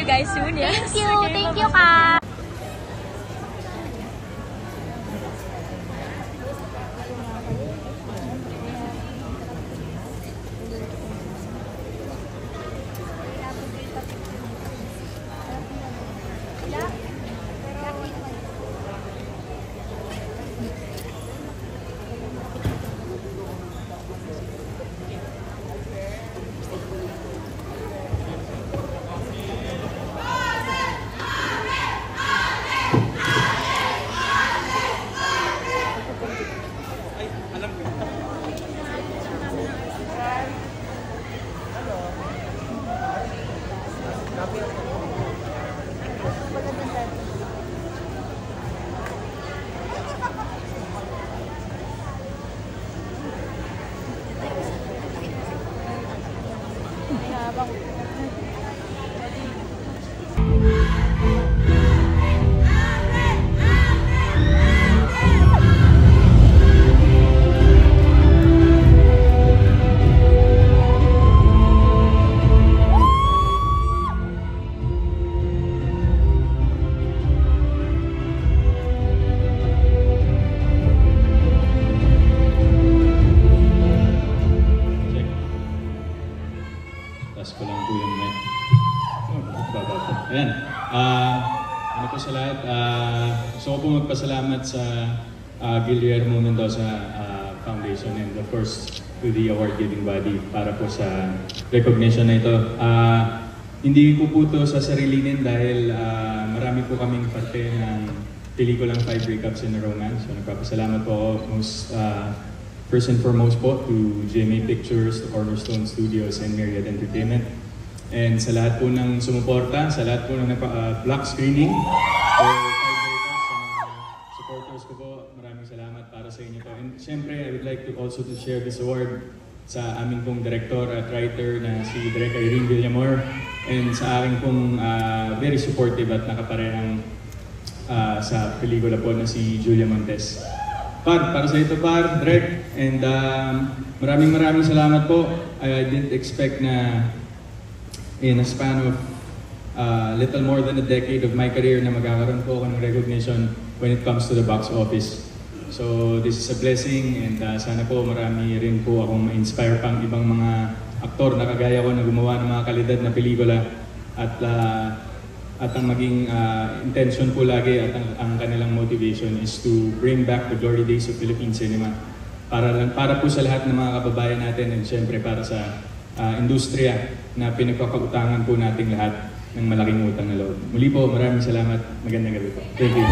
you guys soon. Yes. Thank you. Thank you, Ka. Ayan. Ano po sa lahat, gusto ko po magpasalamat sa Guillermo Mendoza Foundation and of course to the award-giving body para po sa recognition na ito. Hindi ko po ito sasarilinin dahil marami po kaming parte ng pelikulang 5 Breakups in a Romance. So nagpapasalamat po ako first and foremost po to GMA Pictures, to Cornerstone Studios, and Myriad Entertainment. And sa lahat po ng sumuporta, sa lahat po ng block screening, for 5 Breakups, sa mga supporters ko po, maraming salamat para sa inyo po. And siyempre, I would like to also to share this award sa aming pong director at writer na si Direk Irene Villamor, and sa aking pong very supportive at nakaparehang sa pelikula po na si Julia Montes. Para sa ito Direk, and maraming salamat po. I didn't expect na in a span of little more than a decade of my career na magkakaroon po ako ng recognition when it comes to the box office. So this is a blessing, and sana po marami rin po akong ma-inspire pang ibang mga aktor na kagaya ko na gumawa ng mga kalidad na pelikula, at ang maging intention po lagi at ang kanilang motivation is to bring back the glory days of Philippine cinema para po sa lahat ng mga kababayan natin, and syempre para sa industriya na pinagpapautangan po nating lahat ng malaking utang na loob. Muli po, maraming salamat. Magandang gabi po. Thank you.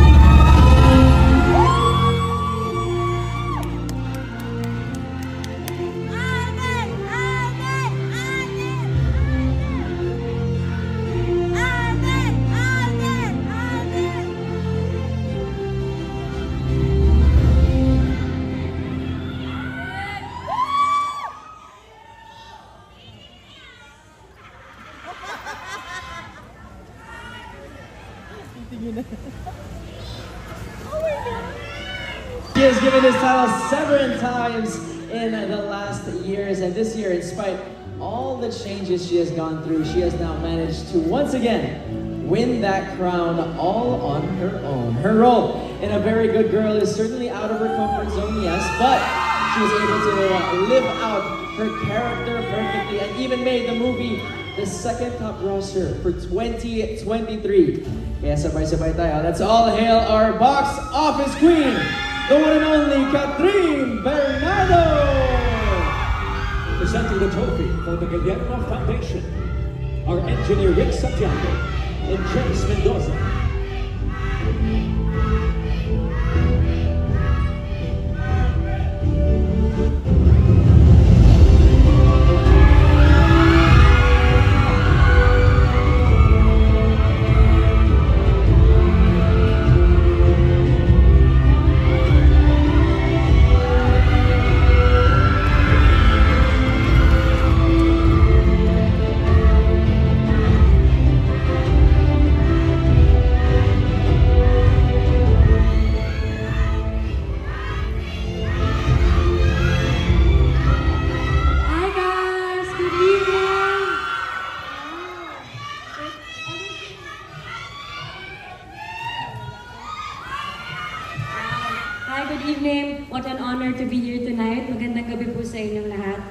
She has given this title 7 times in the last years, and this year, in spite all the changes she has gone through, she has now managed to once again win that crown all on her own. Her role in A Very Good Girl is certainly out of her comfort zone, yes, but she was able to live out her character perfectly and even made the movie the second top grosser for 2023. Kaya sabay-sabay tayo. Let's all hail our box office queen, the one and only Catherine Bernardo! Presenting the trophy for the Guillermo Foundation, our engineer Rick Santiago and James Mendoza. good evening. What an honor to be here tonight. Magandang gabi po sa inyong lahat.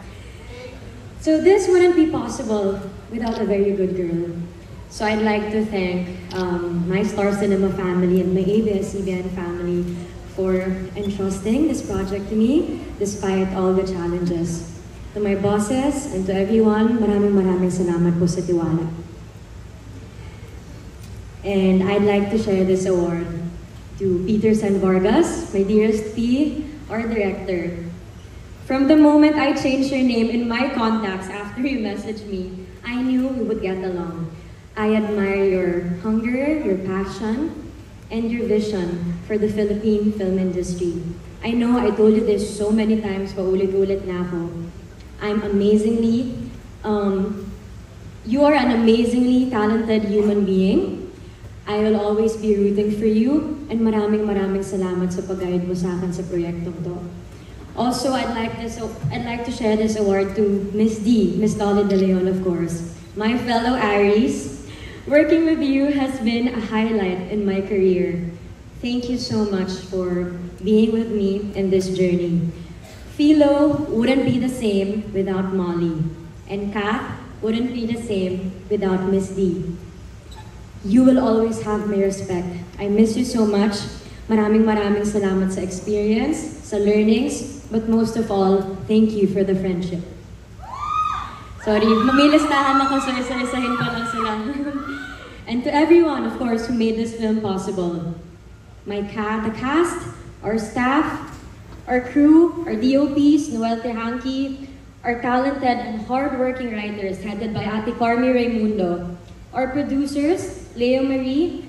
So this wouldn't be possible without a very good girl. So I'd like to thank my Star Cinema family and my ABS-CBN family for entrusting this project to me despite all the challenges. To my bosses and to everyone, maraming salamat po sa tiwala. And I'd like to share this award to Peter San Vargas, my dearest P, our director. From the moment I changed your name in my contacts after you messaged me, I knew we would get along. I admire your hunger, your passion, and your vision for the Philippine film industry. I know I told you this so many times, paulit-ulit na ako. You are an amazingly talented human being. I will always be rooting for you, and maraming salamat sa pag-guide mo sa akin sa proyektong to. Also, I'd like to share this award to Miss D, Miss Dolly De Leon, of course. My fellow Aries, working with you has been a highlight in my career. Thank you so much for being with me in this journey. Philo wouldn't be the same without Molly, and Kath wouldn't be the same without Miss D. You will always have my respect. I miss you so much. Maraming salamat sa experience, sa learnings, but most of all, thank you for the friendship. Sorry, mamilistahan ako, so isa-isahin ko lang sila. And to everyone, of course, who made this film possible. The cast, our staff, our crew, our DOPs, Noel Tehanki, our talented and hard-working writers headed by Ate Carmi Raimundo, our producers, Leo Marie,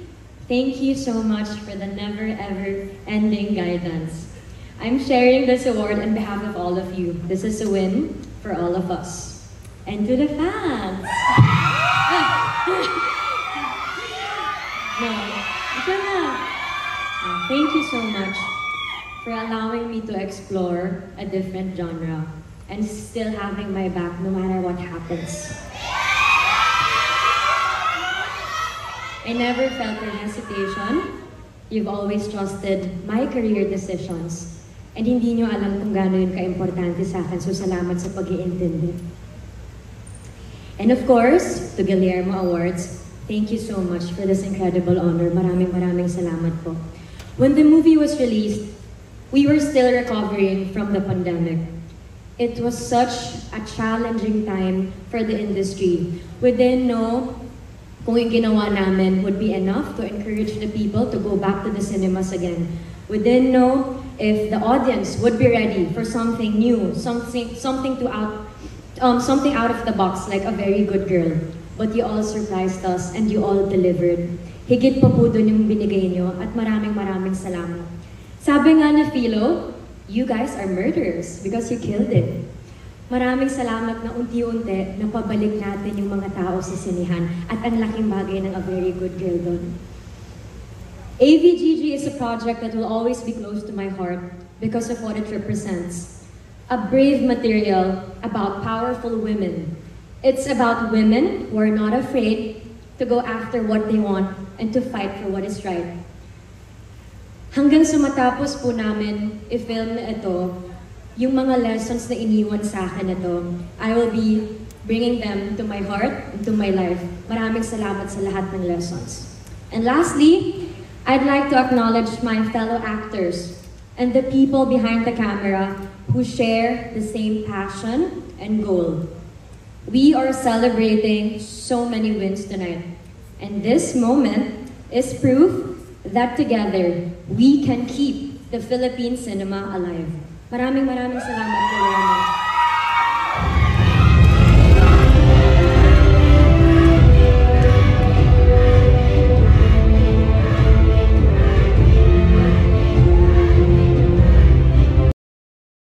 thank you so much for the never-ever-ending guidance. I'm sharing this award on behalf of all of you. This is a win for all of us. And to the fans! Thank you so much for allowing me to explore a different genre and still having my back no matter what happens. I never felt your hesitation. You've always trusted my career decisions. And hindi nyo alam kung gaano yun ka-importante sa akin, so salamat sa pag-iintindi. And of course, to Guillermo Awards, thank you so much for this incredible honor. Maraming salamat po. When the movie was released, we were still recovering from the pandemic. It was such a challenging time for the industry. We didn't know kung yung ginawa namin would be enough to encourage the people to go back to the cinemas again. We didn't know if the audience would be ready for something new, something out of the box, like A Very Good Girl. But you all surprised us and you all delivered. Higit pa po dun yung binigay nyo at maraming salamat. Sabi nga ni Philo, you guys are murderers because you killed it. Maraming salamat na unti-unti napabalik natin yung mga tao sa sinihan at ang laking bagay ng A Very Good Girl doon. AVGG is a project that will always be close to my heart because of what it represents. A brave material about powerful women. It's about women who are not afraid to go after what they want and to fight for what is right. Hanggang sa matapos po namin i-film na ito, yung mga lessons na iniwan sa akin ito, I will be bringing them to my heart and to my life. Maraming salamat sa lahat ng lessons. And lastly, I'd like to acknowledge my fellow actors and the people behind the camera who share the same passion and goal. We are celebrating so many wins tonight. And this moment is proof that together, we can keep the Philippine cinema alive. Maraming salamat po.